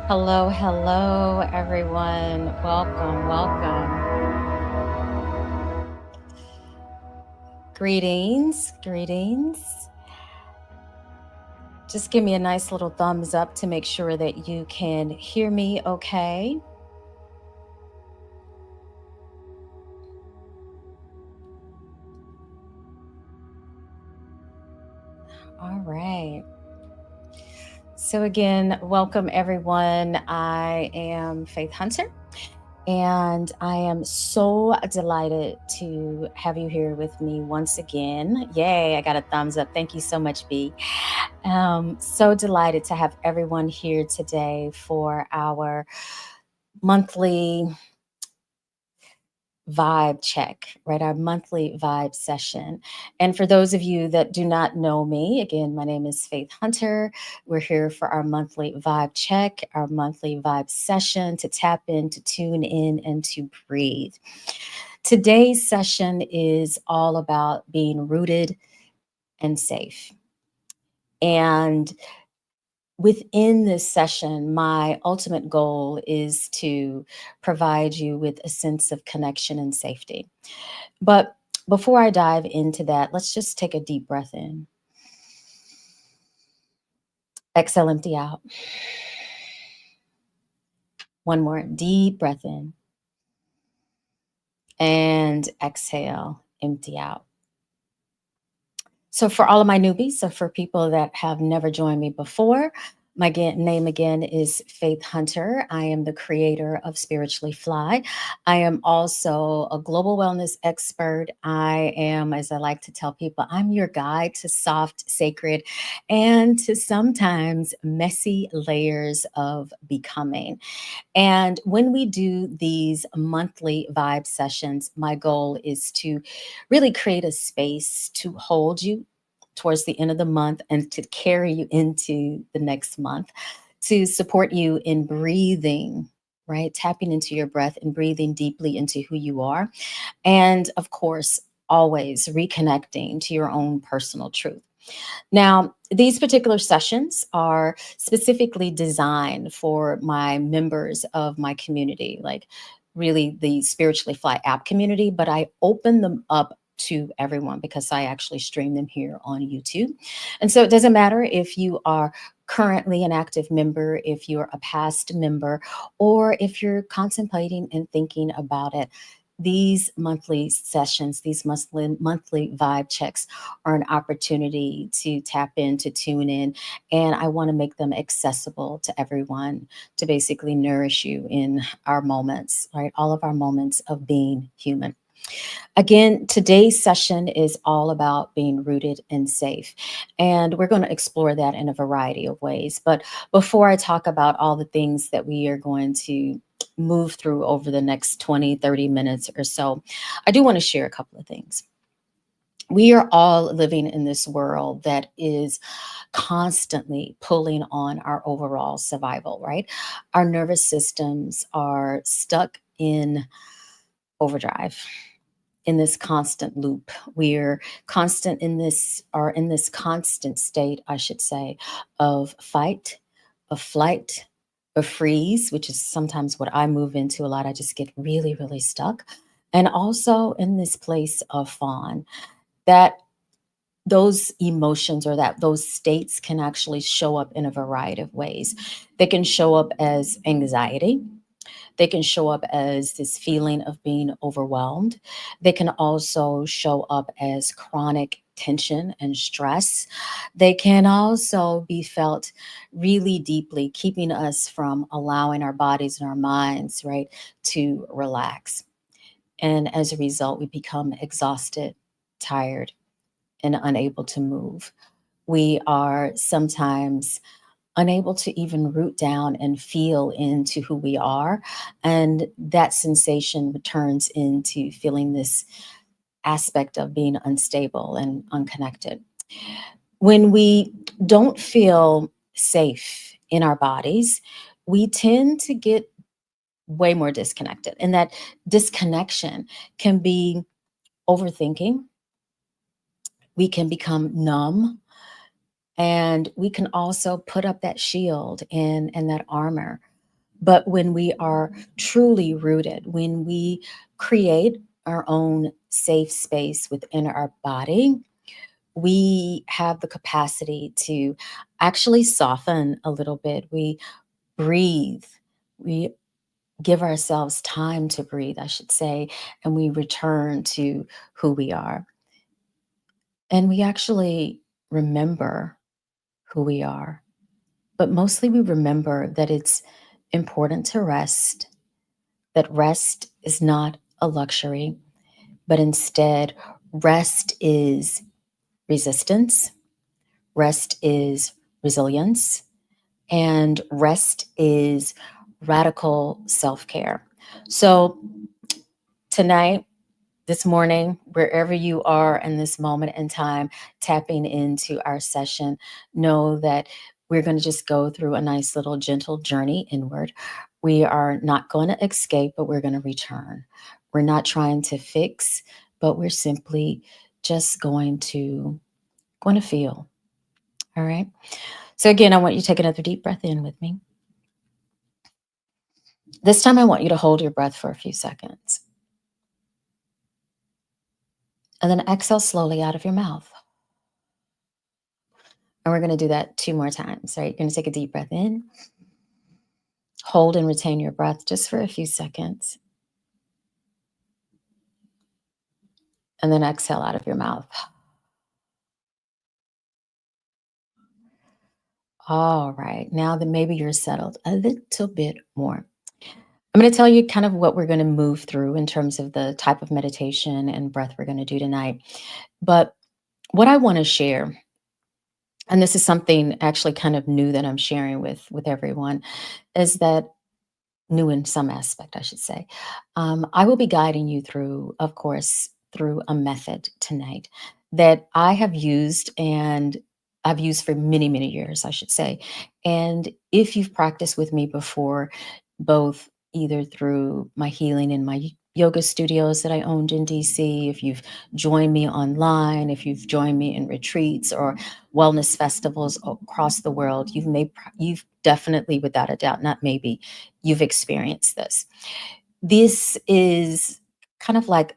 Hello, hello, everyone. Welcome, welcome. Greetings, greetings. Just give me a nice little thumbs up to make sure that you can hear me okay. All right. So, again, welcome, everyone. I am Faith Hunter. And I am so delighted to have you here with me once again. Yay, I got a thumbs up. Thank you so much, B. So delighted to have everyone here today for our monthly vibe check, right? Our monthly vibe session. And for those of you that do not know me, again, my name is Faith Hunter. We're here for our monthly vibe check, our monthly vibe session to tap in, to tune in, and to breathe. Today's session is all about being rooted and safe. And within this session, my ultimate goal is to provide you with a sense of connection and safety. But before I dive into that, let's just take a deep breath in. Exhale, empty out. One more deep breath in. And exhale, empty out. So, for all of my newbies, or for people that have never joined me before, my name again is Faith Hunter. I am the creator of Spiritually Fly. I am also a global wellness expert. I am, as I like to tell people, I'm your guide to soft, sacred, and to sometimes messy layers of becoming. And when we do these monthly vibe sessions, my goal is to really create a space to hold you towards the end of the month and to carry you into the next month, to support you in breathing, right? Tapping into your breath and breathing deeply into who you are. And of course, always reconnecting to your own personal truth. Now, these particular sessions are specifically designed for my members of my community, like really the Spiritually Fly app community, but I open them up to everyone because I actually stream them here on YouTube. And so it doesn't matter if you are currently an active member, if you're a past member, or if you're contemplating and thinking about it. These monthly sessions, these monthly vibe checks are an opportunity to tap in, to tune in, and I want to make them accessible to everyone to basically nourish you in our moments, right? All of our moments of being human. Again, today's session is all about being rooted and safe. And we're going to explore that in a variety of ways. But before I talk about all the things that we are going to move through over the next 20, 30 minutes or so, I do want to share a couple of things. We are all living in this world that is constantly pulling on our overall survival, right? Our nervous systems are stuck in overdrive, in this constant loop. We're constant in this, or in this constant state, I should say, of fight, of flight, of freeze, which is sometimes what I move into a lot. I just get really, really stuck. And also in this place of fawn, that those emotions, or that those states can actually show up in a variety of ways. They can show up as anxiety. They can show up as this feeling of being overwhelmed. They can also show up as chronic tension and stress. They can also be felt really deeply, keeping us from allowing our bodies and our minds, right, to relax. And as a result, we become exhausted, tired, and unable to move. We are sometimes unable to even root down and feel into who we are. And that sensation returns into feeling this aspect of being unstable and unconnected. When we don't feel safe in our bodies, we tend to get way more disconnected. And that disconnection can be overthinking. We can become numb, and we can also put up that shield and that armor But when we are truly rooted, when we create our own safe space within our body, we have the capacity to actually soften a little bit. We breathe. We give ourselves time to breathe, I should say, and we return to who we are. And we actually remember who we are. But mostly we remember that it's important to rest, that rest is not a luxury, but instead, rest is resistance, rest is resilience, and rest is radical self care. So, tonight, this morning, wherever you are in this moment in time, tapping into our session, know that we're going to just go through a nice little gentle journey inward. We are not going to escape, but we're going to return. We're not trying to fix, but we're simply just going to feel. All right. So again, I want you to take another deep breath in with me. This time I want you to hold your breath for a few seconds and then exhale slowly out of your mouth. And we're going to do that two more times, right? You're going to take a deep breath in, hold and retain your breath just for a few seconds, and then exhale out of your mouth. All right. Now that maybe you're settled a little bit more, I'm going to tell you kind of what we're going to move through in terms of the type of meditation and breath we're going to do tonight. But what I want to share, and this is something actually kind of new that I'm sharing with everyone, is that new in some aspect, I should say. I will be guiding you through, of course, through a method tonight that I have used and I've used for many, many years, I should say. And if you've practiced with me before, both either through my healing in my yoga studios that I owned in DC, if you've joined me online, if you've joined me in retreats or wellness festivals across the world, you've definitely, without a doubt, not maybe, you've experienced this. This is kind of like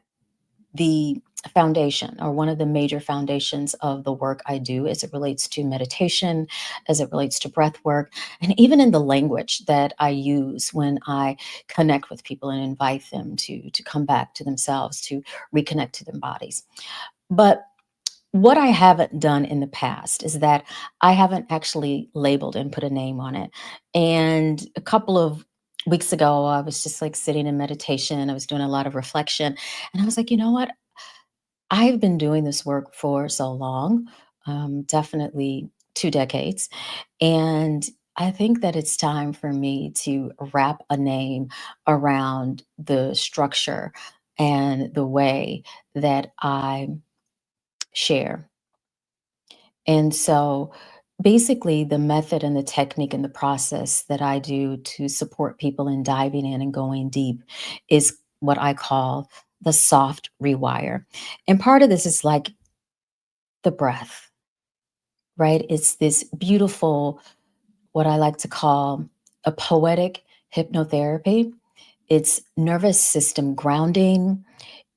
the foundation or one of the major foundations of the work I do as it relates to meditation, as it relates to breath work, and even in the language that I use when I connect with people and invite them to come back to themselves, to reconnect to their bodies. But what I haven't done in the past is that I haven't actually labeled and put a name on it. And a couple of weeks ago, I was just like sitting in meditation. I was doing a lot of reflection. And I was like, you know what? I've been doing this work for so long, definitely 2 decades. And I think that it's time for me to wrap a name around the structure and the way that I share. And so basically, the method and the technique and the process that I do to support people in diving in and going deep is what I call the soft rewire. And part of this is like the breath, right? It's this beautiful, what I like to call a poetic hypnotherapy. It's nervous system grounding.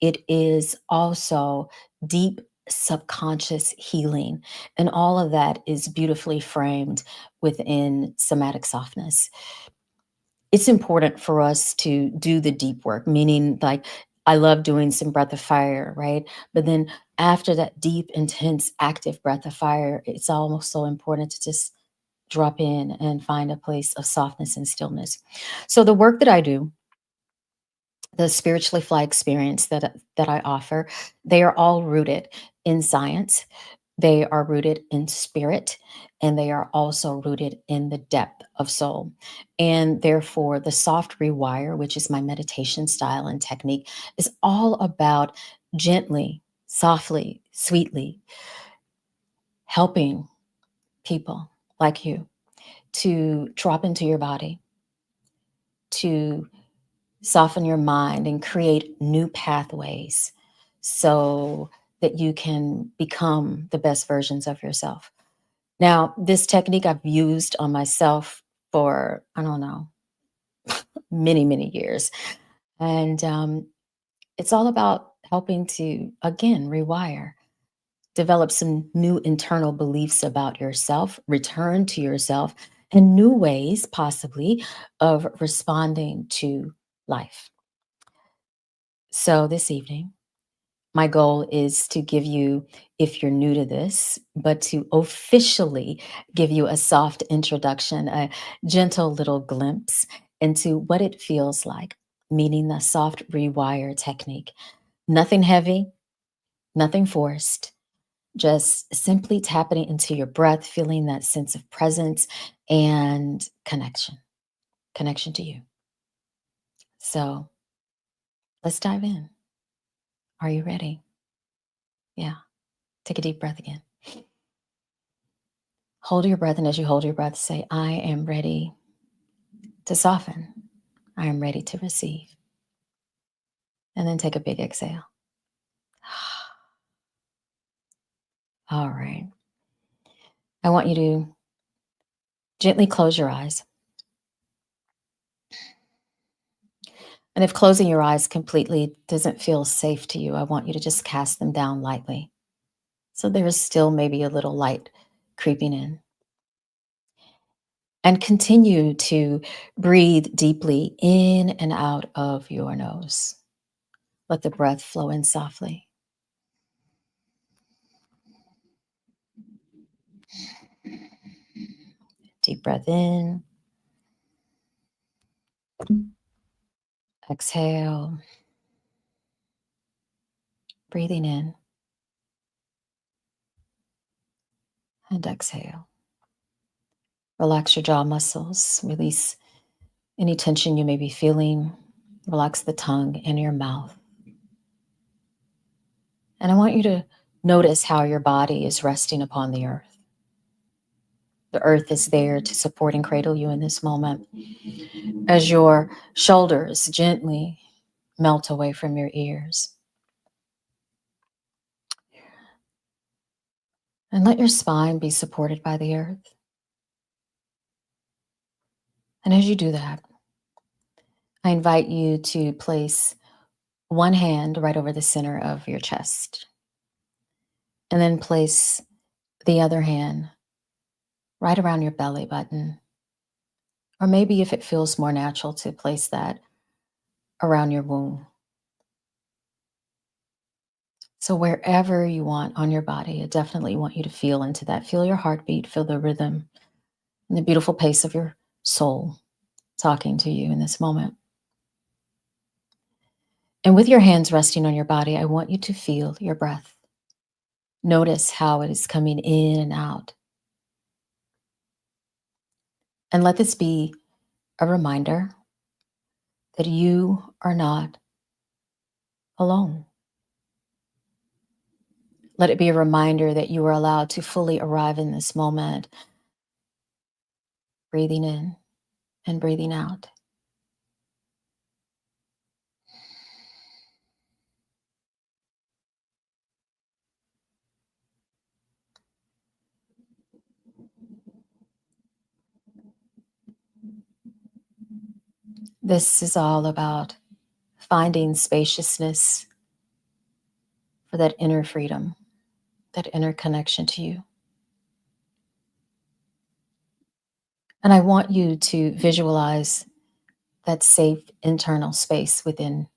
It is also deep subconscious healing. And all of that is beautifully framed within somatic softness. It's important for us to do the deep work, meaning like I love doing some breath of fire, right? But then after that deep, intense, active breath of fire, it's almost so important to just drop in and find a place of softness and stillness. So the work that I do, the spiritually fly experience that I offer, they are all rooted in science. They are rooted in spirit, and they are also rooted in the depth of soul. And therefore, the soft rewire, which is my meditation style and technique, is all about gently, softly, sweetly helping people like you to drop into your body, to soften your mind and create new pathways so that you can become the best versions of yourself. Now, this technique I've used on myself for, I don't know, many, many years. And it's all about helping to, again, rewire, develop some new internal beliefs about yourself, return to yourself, and new ways, possibly, of responding to life. So this evening, my goal is to give you, if you're new to this, but to officially give you a soft introduction, a gentle little glimpse into what it feels like, meaning the soft rewire technique. Nothing heavy, nothing forced, just simply tapping into your breath, feeling that sense of presence and connection to you. So let's dive in. Are you ready? Yeah. Take a deep breath again. Hold your breath, and as you hold your breath, say, I am ready to soften. I am ready to receive. And then take a big exhale. All right. I want you to gently close your eyes. And if closing your eyes completely doesn't feel safe to you, I want you to just cast them down lightly. So there is still maybe a little light creeping in. And continue to breathe deeply in and out of your nose. Let the breath flow in softly. Deep breath in, exhale, breathing in and exhale. Relax your jaw muscles, release any tension you may be feeling. Relax the tongue and your mouth. And I want you to notice how your body is resting upon the earth. The earth is there to support and cradle you in this moment. As your shoulders gently melt away from your ears. And let your spine be supported by the earth. And as you do that, I invite you to place one hand right over the center of your chest. And then place the other hand right around your belly button. Or maybe if it feels more natural to place that around your womb. So wherever you want on your body, I definitely want you to feel into that. Feel your heartbeat, feel the rhythm and the beautiful pace of your soul talking to you in this moment. And with your hands resting on your body, I want you to feel your breath. Notice how it is coming in and out. And let this be a reminder that you are not alone. Let it be a reminder that you are allowed to fully arrive in this moment, breathing in and breathing out. This is all about finding spaciousness for that inner freedom, that inner connection to you. And I want you to visualize that safe internal space within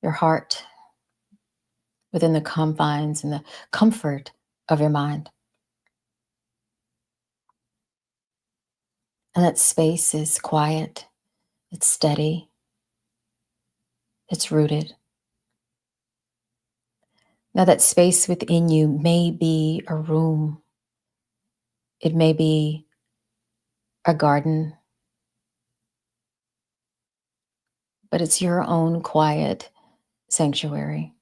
your heart, within the confines and the comfort of your mind. And that space is quiet, it's steady, it's rooted. Now, that space within you may be a room, it may be a garden, but it's your own quiet sanctuary.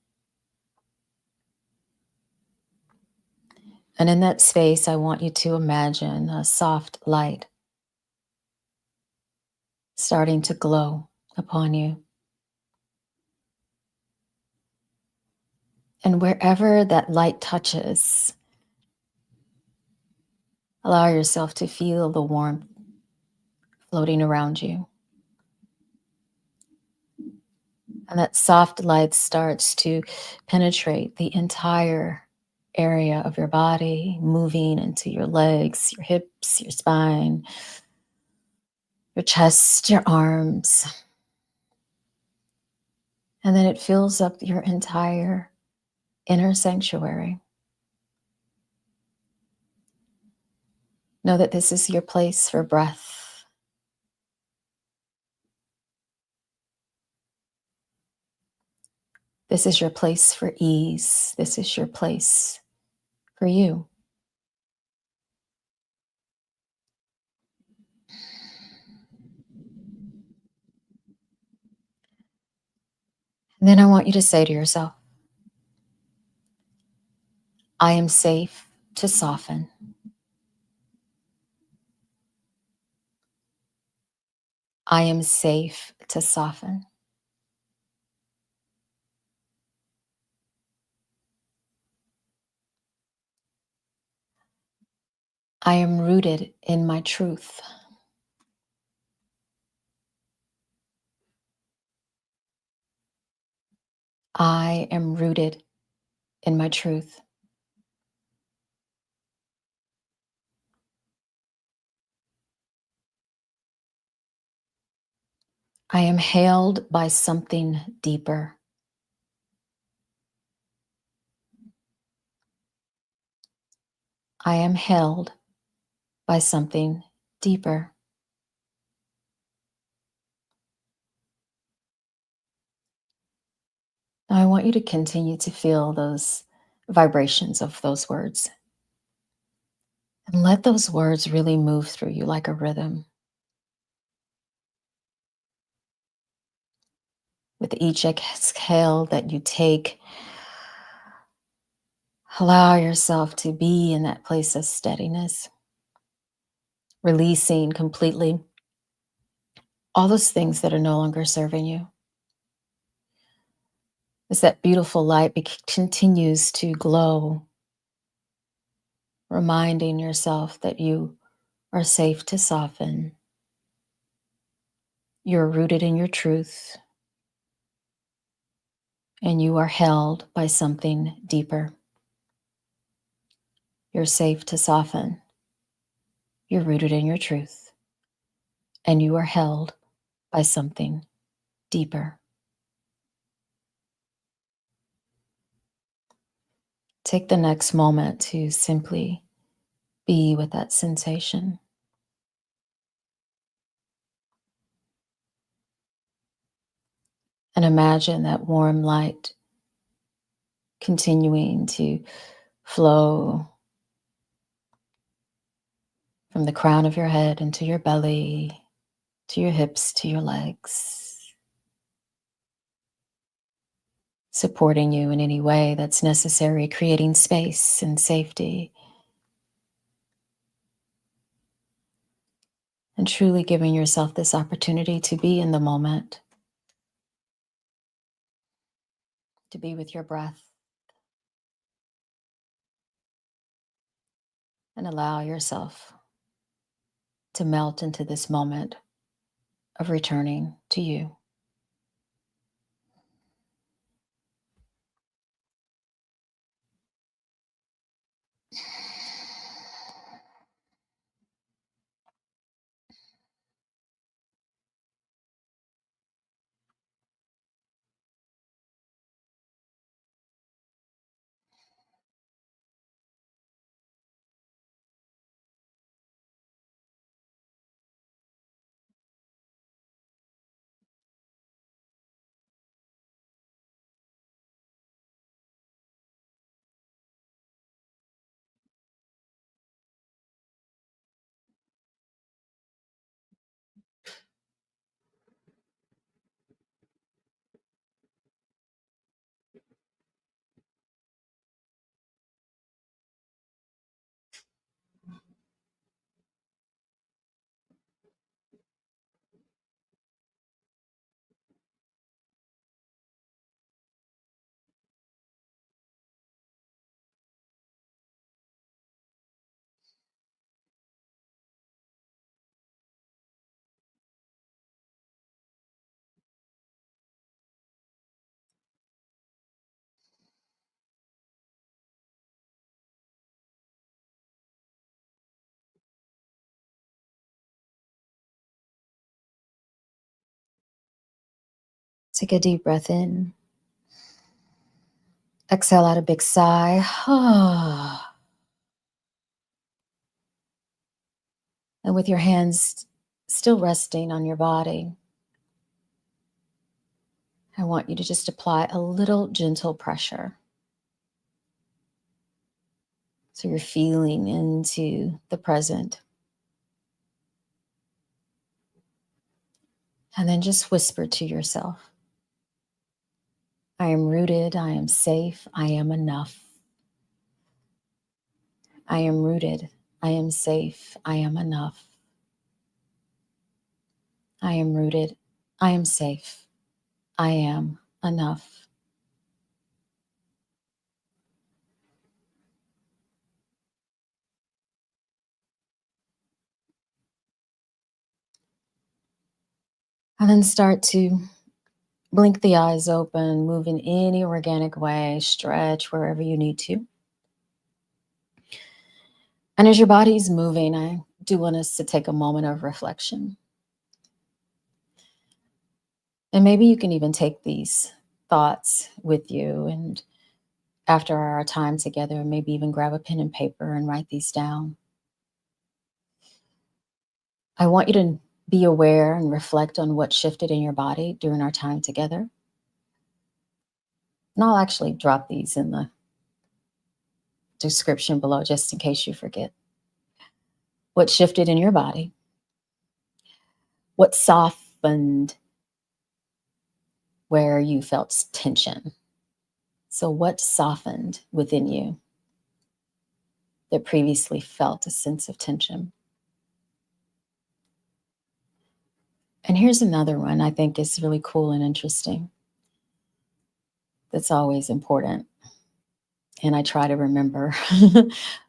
And in that space, I want you to imagine a soft light starting to glow upon you. And wherever that light touches, allow yourself to feel the warmth floating around you. And that soft light starts to penetrate the entire area of your body, moving into your legs, your hips, your spine, your chest, your arms. And then it fills up your entire inner sanctuary. Know that this is your place for breath. This is your place for ease. This is your place for you. And then I want you to say to yourself, I am safe to soften. I am safe to soften. I am rooted in my truth. I am rooted in my truth. I am held by something deeper. I am held by something deeper. Now, I want you to continue to feel those vibrations of those words and let those words really move through you like a rhythm. With each exhale that you take, allow yourself to be in that place of steadiness, releasing completely all those things that are no longer serving you. As that beautiful light continues to glow, reminding yourself that you are safe to soften. You're rooted in your truth, and you are held by something deeper. You're safe to soften. You're rooted in your truth, and you are held by something deeper. Take the next moment to simply be with that sensation. And imagine that warm light continuing to flow from the crown of your head into your belly, to your hips, to your legs, supporting you in any way that's necessary, creating space and safety, and truly giving yourself this opportunity to be in the moment, to be with your breath, and allow yourself to melt into this moment of returning to you. Take a deep breath in. Exhale out a big sigh. And with your hands still resting on your body, I want you to just apply a little gentle pressure. So you're feeling into the present. And then just whisper to yourself, I am rooted, I am safe, I am enough. I am rooted, I am safe, I am enough. I am rooted, I am safe, I am enough. And then start to blink the eyes open, move in any organic way, stretch wherever you need to. And as your body's moving, I do want us to take a moment of reflection. And maybe you can even take these thoughts with you, and after our time together, maybe even grab a pen and paper and write these down. I want you to be aware and reflect on what shifted in your body during our time together. And I'll actually drop these in the description below just in case you forget. What shifted in your body? What softened where you felt tension? So, what softened within you that previously felt a sense of tension? And here's another one I think is really cool and interesting. That's always important. And I try to remember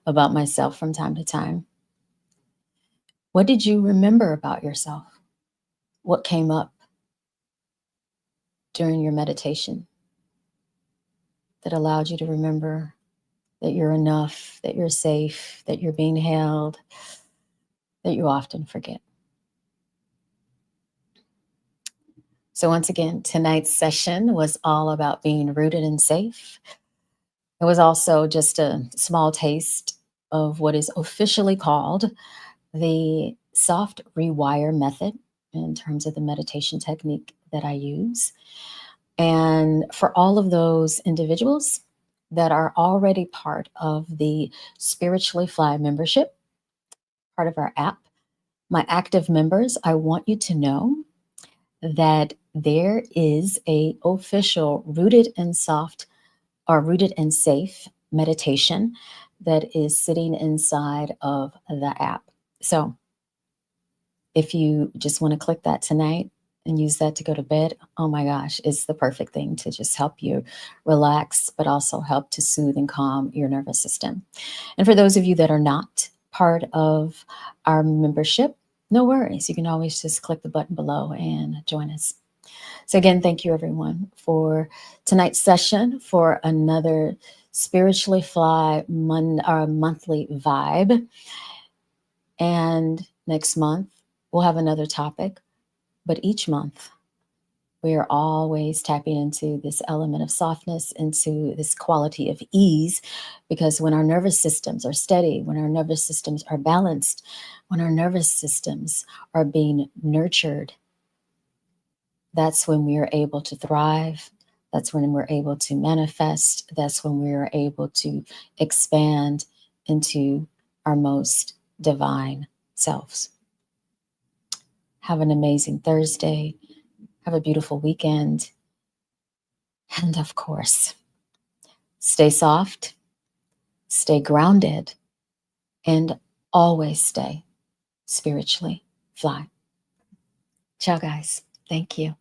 about myself from time to time. What did you remember about yourself? What came up during your meditation that allowed you to remember that you're enough, that you're safe, that you're being held, that you often forget? So, once again, tonight's session was all about being rooted and safe. It was also just a small taste of what is officially called the Soft Rewire method in terms of the meditation technique that I use. And for all of those individuals that are already part of the Spiritually Fly membership, part of our app, my active members, I want you to know that there is a official rooted and soft or rooted and safe meditation that is sitting inside of the app. So if you just want to click that tonight and use that to go to bed, oh my gosh, it's the perfect thing to just help you relax, but also help to soothe and calm your nervous system. And for those of you that are not part of our membership, no worries. You can always just click the button below and join us. So again, thank you everyone for tonight's session, for another Spiritually Fly monthly vibe. And next month, we'll have another topic, but each month we are always tapping into this element of softness, into this quality of ease, because when our nervous systems are steady, when our nervous systems are balanced, when our nervous systems are being nurtured, that's when we are able to thrive. That's when we're able to manifest. That's when we are able to expand into our most divine selves. Have an amazing Thursday. Have a beautiful weekend. And of course, stay soft, stay grounded, and always stay spiritually fly. Ciao, guys. Thank you.